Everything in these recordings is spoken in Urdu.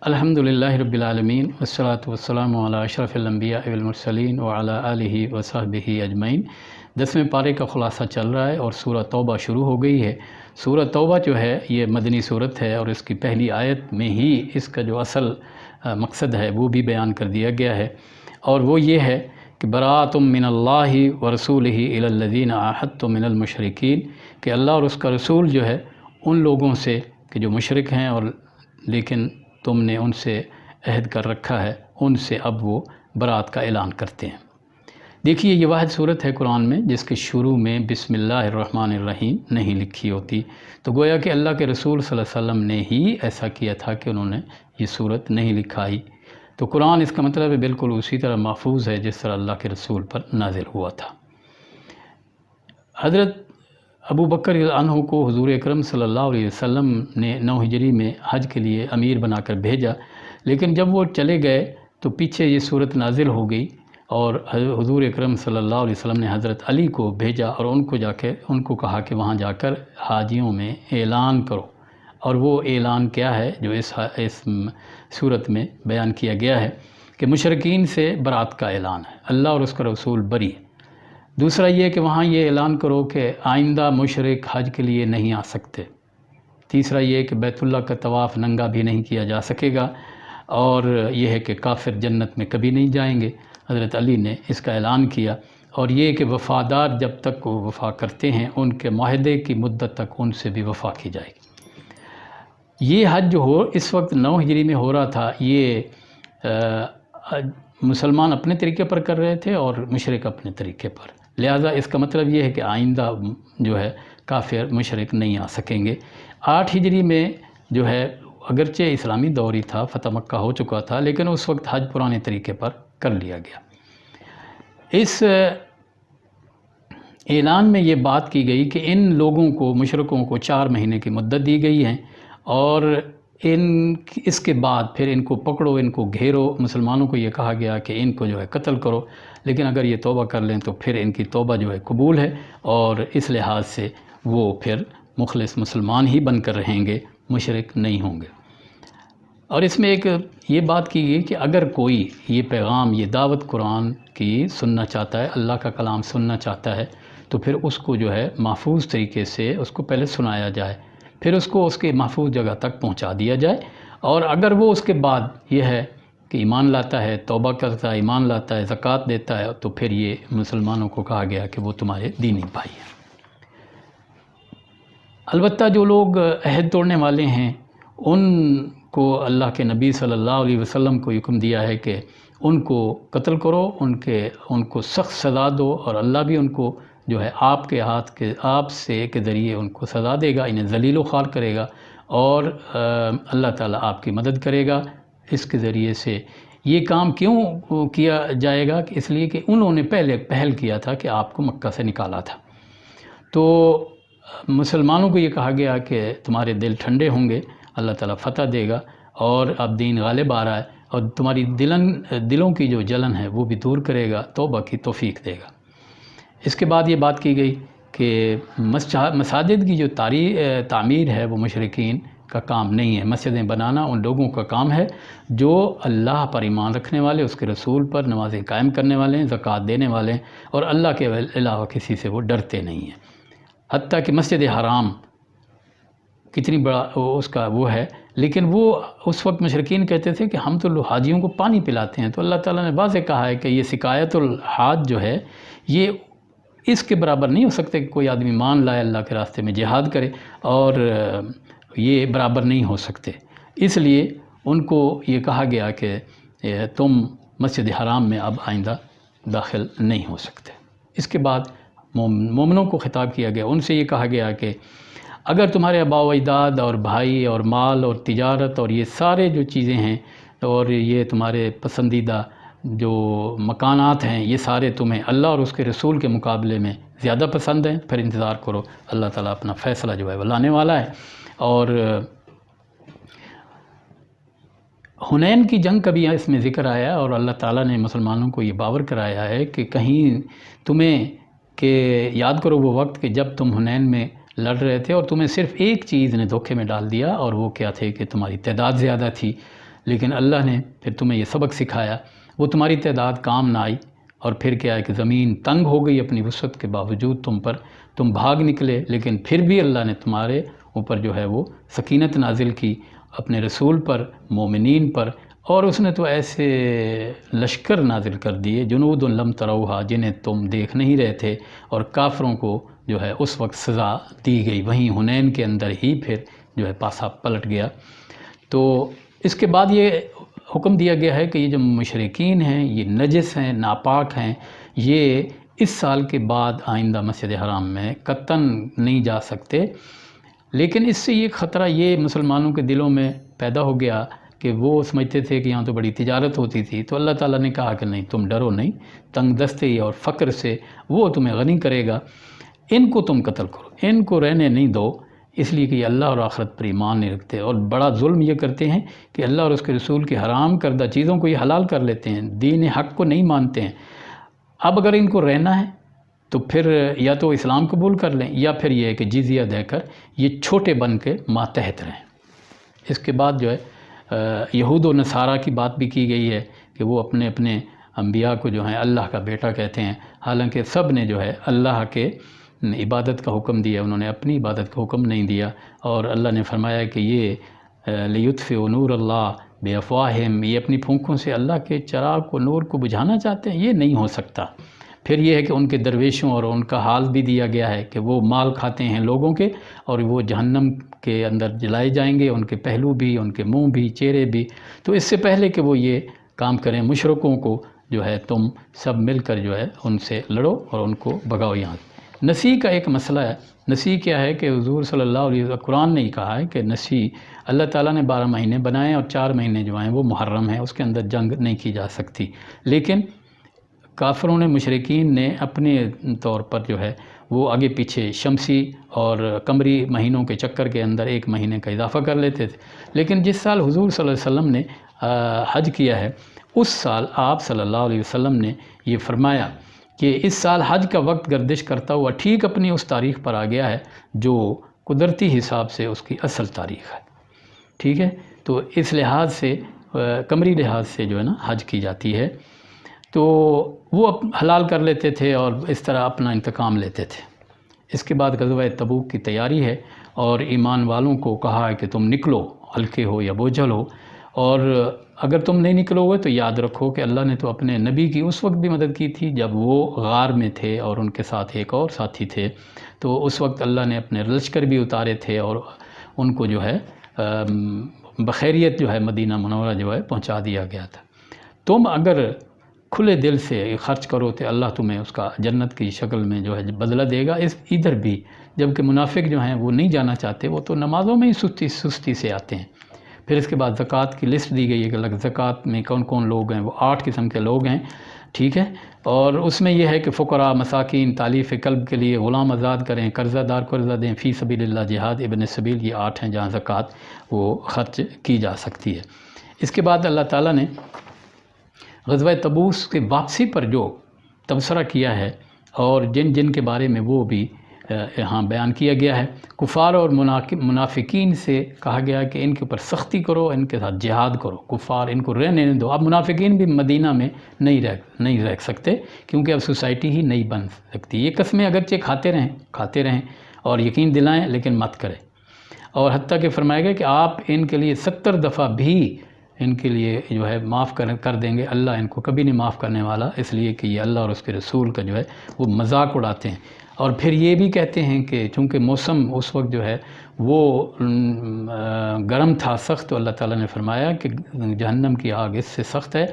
الحمدللہ رب العالمین والصلاة والسلام علی اشرف الانبیاء والمرسلین وعلی آلہ وصحبہ اجمعین۔ 10ویں پارے کا خلاصہ چل رہا ہے اور سورہ توبہ شروع ہو گئی ہے۔ سورہ توبہ جو ہے یہ مدنی صورت ہے اور اس کی پہلی آیت میں ہی اس کا جو اصل مقصد ہے وہ بھی بیان کر دیا گیا ہے، اور وہ یہ ہے کہ براءۃ من اللہ ورسولہ الی الذین عاہدتم من المشرکین، کہ اللہ اور اس کا رسول جو ہے ان لوگوں سے کہ جو مشرک ہیں اور لیکن تم نے ان سے عہد کر رکھا ہے، ان سے اب وہ برات کا اعلان کرتے ہیں۔ دیکھیے یہ واحد صورت ہے قرآن میں جس کے شروع میں بسم اللہ الرحمن الرحیم نہیں لکھی ہوتی، تو گویا کہ اللہ کے رسول صلی اللہ علیہ وسلم نے ہی ایسا کیا تھا کہ انہوں نے یہ صورت نہیں لکھائی۔ تو قرآن اس کا مطلب ہے بالکل اسی طرح محفوظ ہے جس طرح اللہ کے رسول پر نازل ہوا تھا۔ حضرت ابو بکر عنہ کو حضور اکرم صلی اللہ علیہ وسلم نے 9 ہجری میں حج کے لیے امیر بنا کر بھیجا، لیکن جب وہ چلے گئے تو پیچھے یہ صورت نازل ہو گئی اور حضور اکرم صلی اللہ علیہ وسلم نے حضرت علی کو بھیجا اور ان کو کہا کہ وہاں جا کر حاجیوں میں اعلان کرو، اور وہ اعلان کیا ہے جو اس صورت میں بیان کیا گیا ہے کہ مشرکین سے برات کا اعلان ہے، اللہ اور اس کا رسول بری ہے۔ دوسرا یہ کہ وہاں یہ اعلان کرو کہ آئندہ مشرک حج کے لیے نہیں آ سکتے۔ تیسرا یہ کہ بیت اللہ کا طواف ننگا بھی نہیں کیا جا سکے گا، اور یہ ہے کہ کافر جنت میں کبھی نہیں جائیں گے۔ حضرت علی نے اس کا اعلان کیا، اور یہ کہ وفادار جب تک وہ وفا کرتے ہیں ان کے معاہدے کی مدت تک ان سے بھی وفا کی جائے گی۔ یہ حج جو اس وقت 9 ہجری میں ہو رہا تھا، یہ مسلمان اپنے طریقے پر کر رہے تھے اور مشرک اپنے طریقے پر، لہٰذا اس کا مطلب یہ ہے کہ آئندہ جو ہے کافر مشرک نہیں آ سکیں گے۔ 8 ہجری میں جو ہے اگرچہ اسلامی دور ہی تھا، فتح مکہ ہو چکا تھا، لیکن اس وقت حج پرانے طریقے پر کر لیا گیا۔ اس اعلان میں یہ بات کی گئی کہ ان لوگوں کو، مشرکوں کو 4 مہینے کی مدت دی گئی ہے، اور اس کے بعد پھر ان کو پکڑو، ان کو گھیرو۔ مسلمانوں کو یہ کہا گیا کہ ان کو جو ہے قتل کرو، لیکن اگر یہ توبہ کر لیں تو پھر ان کی توبہ جو ہے قبول ہے، اور اس لحاظ سے وہ پھر مخلص مسلمان ہی بن کر رہیں گے، مشرک نہیں ہوں گے۔ اور اس میں ایک یہ بات کی گئی کہ اگر کوئی یہ پیغام، یہ دعوت قرآن کی سننا چاہتا ہے، اللہ کا کلام سننا چاہتا ہے، تو پھر اس کو جو ہے محفوظ طریقے سے اس کو پہلے سنایا جائے، پھر اس کو اس کے محفوظ جگہ تک پہنچا دیا جائے، اور اگر وہ اس کے بعد یہ ہے کہ ایمان لاتا ہے، توبہ کرتا ہے، ایمان لاتا ہے، زکوٰۃ دیتا ہے، تو پھر یہ مسلمانوں کو کہا گیا کہ وہ تمہارے دینی بھائی ہیں۔ البتہ جو لوگ عہد توڑنے والے ہیں ان کو اللہ کے نبی صلی اللہ علیہ وسلم کو حکم دیا ہے کہ ان کو قتل کرو، ان کو سخت سزا دو، اور اللہ بھی ان کو جو ہے آپ سے کے ذریعے ان کو سزا دے گا، انہیں ذلیل و خوار کرے گا، اور اللہ تعالیٰ آپ کی مدد کرے گا اس کے ذریعے سے۔ یہ کام کیوں کیا جائے گا؟ کہ اس لیے کہ انہوں نے پہل کیا تھا کہ آپ کو مکہ سے نکالا تھا، تو مسلمانوں کو یہ کہا گیا کہ تمہارے دل ٹھنڈے ہوں گے، اللہ تعالیٰ فتح دے گا، اور اب دین غالب آ رہا ہے، اور تمہاری دلوں کی جو جلن ہے وہ بھی دور کرے گا، توبہ کی توفیق دے گا۔ اس کے بعد یہ بات کی گئی کہ مساجد کی جو تعمیر ہے وہ مشرکین کا کام نہیں ہے، مسجدیں بنانا ان لوگوں کا کام ہے جو اللہ پر ایمان رکھنے والے، اس کے رسول پر نمازیں قائم کرنے والے ہیں، زکوٰۃ دینے والے ہیں، اور اللہ کے علاوہ کسی سے وہ ڈرتے نہیں ہیں۔ حتیٰ کہ مسجد حرام کتنی بڑا اس کا وہ ہے، لیکن وہ اس وقت مشرکین کہتے تھے کہ ہم تو حاجیوں کو پانی پلاتے ہیں، تو اللہ تعالیٰ نے واضح کہا ہے کہ یہ سقایت الحاج جو ہے یہ اس کے برابر نہیں ہو سکتے کہ کوئی آدمی مان لائے، اللہ کے راستے میں جہاد کرے، اور یہ برابر نہیں ہو سکتے۔ اس لیے ان کو یہ کہا گیا کہ تم مسجد حرام میں اب آئندہ داخل نہیں ہو سکتے۔ اس کے بعد مومنوں کو خطاب کیا گیا، ان سے یہ کہا گیا کہ اگر تمہارے آباء و اجداد اور بھائی اور مال اور تجارت اور یہ سارے جو چیزیں ہیں اور یہ تمہارے پسندیدہ جو مکانات ہیں، یہ سارے تمہیں اللہ اور اس کے رسول کے مقابلے میں زیادہ پسند ہیں، پھر انتظار کرو، اللہ تعالیٰ اپنا فیصلہ جو ہے وہ لانے والا ہے۔ اور حنین کی جنگ کا بھی اس میں ذکر آیا، اور اللہ تعالیٰ نے مسلمانوں کو یہ باور کرایا ہے کہ کہیں تمہیں کہ یاد کرو وہ وقت کہ جب تم حنین میں لڑ رہے تھے اور تمہیں صرف ایک چیز نے دھوکے میں ڈال دیا، اور وہ کیا تھے کہ تمہاری تعداد زیادہ تھی، لیکن اللہ نے پھر تمہیں یہ سبق سکھایا، وہ تمہاری تعداد کام نہ آئی، اور پھر کیا ہے کہ زمین تنگ ہو گئی اپنی وسعت کے باوجود تم پر، تم بھاگ نکلے، لیکن پھر بھی اللہ نے تمہارے اوپر جو ہے وہ سکینت نازل کی، اپنے رسول پر، مومنین پر، اور اس نے تو ایسے لشکر نازل کر دیے، جنود لم تروہا، جنہیں تم دیکھ نہیں رہے تھے، اور کافروں کو جو ہے اس وقت سزا دی گئی، وہیں حنین کے اندر ہی پھر جو ہے پاسا پلٹ گیا۔ تو اس کے بعد یہ حکم دیا گیا ہے کہ یہ جو مشرکین ہیں، یہ نجس ہیں، ناپاک ہیں، یہ اس سال کے بعد آئندہ مسجد حرام میں قطعاً نہیں جا سکتے۔ لیکن اس سے یہ خطرہ یہ مسلمانوں کے دلوں میں پیدا ہو گیا کہ وہ سمجھتے تھے کہ یہاں تو بڑی تجارت ہوتی تھی، تو اللہ تعالیٰ نے کہا کہ نہیں، تم ڈرو نہیں، تنگ دستی اور فقر سے وہ تمہیں غنی کرے گا، ان کو تم قتل کرو، ان کو رہنے نہیں دو، اس لیے کہ یہ اللہ اور آخرت پر ایمان نہیں رکھتے، اور بڑا ظلم یہ کرتے ہیں کہ اللہ اور اس کے رسول کی حرام کردہ چیزوں کو یہ حلال کر لیتے ہیں، دین حق کو نہیں مانتے ہیں۔ اب اگر ان کو رہنا ہے تو پھر یا تو اسلام قبول کر لیں، یا پھر یہ ہے کہ جزیہ دے کر یہ چھوٹے بن کے ماتحت رہیں۔ اس کے بعد جو ہے یہود و نصارہ کی بات بھی کی گئی ہے کہ وہ اپنے اپنے انبیاء کو جو ہیں اللہ کا بیٹا کہتے ہیں، حالانکہ سب نے جو ہے اللہ کے عبادت کا حکم دیا، انہوں نے اپنی عبادت کا حکم نہیں دیا، اور اللہ نے فرمایا کہ یہ لیطفئوا نور اللہ بافواہہم، یہ اپنی پھونکوں سے اللہ کے چراغ کو، نور کو بجھانا چاہتے ہیں، یہ نہیں ہو سکتا۔ پھر یہ ہے کہ ان کے درویشوں اور ان کا حال بھی دیا گیا ہے کہ وہ مال کھاتے ہیں لوگوں کے، اور وہ جہنم کے اندر جلائے جائیں گے، ان کے پہلو بھی، ان کے منہ بھی، چہرے بھی۔ تو اس سے پہلے کہ وہ یہ کام کریں، مشرکوں کو جو ہے تم سب مل کر جو ہے ان سے لڑو اور ان کو بھگاؤ یہاں۔ نسی کا ایک مسئلہ ہے، نسی کیا ہے کہ حضور صلی اللہ علیہ وسلم، قرآن نے کہا ہے کہ نسی اللہ تعالیٰ نے 12 مہینے بنائے، اور 4 مہینے جو ہیں وہ محرم ہیں، اس کے اندر جنگ نہیں کی جا سکتی، لیکن کافروں نے، مشرکین نے اپنے طور پر جو ہے وہ آگے پیچھے شمسی اور قمری مہینوں کے چکر کے اندر 1 مہینے کا اضافہ کر لیتے تھے۔ لیکن جس سال حضور صلی اللہ علیہ وسلم نے حج کیا ہے، اس سال آپ صلی اللہ علیہ وسلم نے یہ فرمایا کہ اس سال حج کا وقت گردش کرتا ہوا ٹھیک اپنی اس تاریخ پر آ گیا ہے جو قدرتی حساب سے اس کی اصل تاریخ ہے، ٹھیک ہے؟ تو اس لحاظ سے قمری لحاظ سے جو ہے نا حج کی جاتی ہے، تو وہ حلال کر لیتے تھے اور اس طرح اپنا انتقام لیتے تھے۔ اس کے بعد غزوہ تبوک کی تیاری ہے، اور ایمان والوں کو کہا ہے کہ تم نکلو، ہلکے ہو یا بوجھل ہو، اور اگر تم نہیں نکلو گے تو یاد رکھو کہ اللہ نے تو اپنے نبی کی اس وقت بھی مدد کی تھی جب وہ غار میں تھے اور ان کے ساتھ ایک اور ساتھی تھے، تو اس وقت اللہ نے اپنے لشکر بھی اتارے تھے اور ان کو جو ہے بخیریت جو ہے مدینہ منورہ جو ہے پہنچا دیا گیا تھا۔ تم اگر کھلے دل سے خرچ کرو تو اللہ تمہیں اس کا جنت کی شکل میں جو ہے بدلہ دے گا، اس ادھر بھی، جبکہ منافق جو ہیں وہ نہیں جانا چاہتے، وہ تو نمازوں میں ہی سستی سے آتے ہیں۔ پھر اس کے بعد زکوٰۃ کی لسٹ دی گئی ہے کہ زکوٰۃ میں کون کون لوگ ہیں، وہ 8 قسم کے لوگ ہیں، ٹھیک ہے؟ اور اس میں یہ ہے کہ فقراء، مساکین، تالیف قلب کے لیے غلام آزاد کریں، قرضہ دار کو قرضہ دیں، فی سبیل اللہ، جہاد، ابن سبیل، یہ 8 ہیں جہاں زکوٰۃ وہ خرچ کی جا سکتی ہے۔ اس کے بعد اللہ تعالیٰ نے غزوہ تبوک کے واپسی پر جو تبصرہ کیا ہے اور جن جن کے بارے میں وہ بھی یہاں بیان کیا گیا ہے، کفار اور منافقین سے کہا گیا کہ ان کے اوپر سختی کرو، ان کے ساتھ جہاد کرو، کفار ان کو رہنے نہیں دو۔ اب منافقین بھی مدینہ میں نہیں رہ سکتے، کیونکہ اب سوسائٹی ہی نہیں بن سکتی۔ یہ قسمیں اگرچہ کھاتے رہیں اور یقین دلائیں، لیکن مت کریں، اور حتیٰ کہ فرمایا گیا کہ آپ ان کے لیے 70 دفعہ بھی ان کے لیے جو ہے معاف کر دیں گے، اللہ ان کو کبھی نہیں معاف کرنے والا، اس لیے کہ یہ اللہ اور اس کے رسول کا جو ہے وہ مذاق اڑاتے ہیں۔ اور پھر یہ بھی کہتے ہیں کہ چونکہ موسم اس وقت جو ہے وہ گرم تھا، سخت، تو اللہ تعالیٰ نے فرمایا کہ جہنم کی آگ اس سے سخت ہے،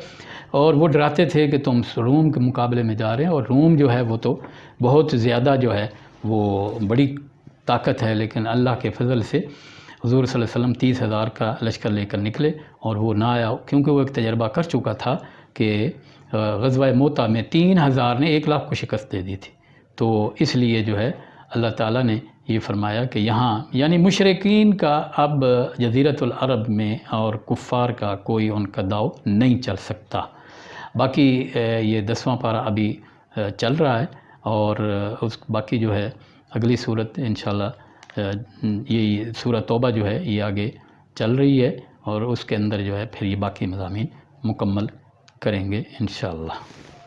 اور وہ ڈراتے تھے کہ تم روم کے مقابلے میں جا رہے ہیں، اور روم جو ہے وہ تو بہت زیادہ جو ہے وہ بڑی طاقت ہے، لیکن اللہ کے فضل سے حضور صلی اللہ علیہ وسلم 30,000 کا لشکر لے کر نکلے اور وہ نہ آیا، کیونکہ وہ ایک تجربہ کر چکا تھا کہ غزوہ موتا میں 3,000 نے 1,00,000 کو شکست دے دی تھی۔ تو اس لیے جو ہے اللہ تعالیٰ نے یہ فرمایا کہ یہاں یعنی مشرکین کا اب جزیرۃ العرب میں اور کفار کا کوئی ان کا داؤ نہیں چل سکتا۔ باقی یہ 10واں پارہ ابھی چل رہا ہے، اور اس باقی جو ہے اگلی صورت انشاءاللہ یہی سورہ توبہ جو ہے یہ آگے چل رہی ہے، اور اس کے اندر جو ہے پھر یہ باقی مضامین مکمل کریں گے انشاءاللہ۔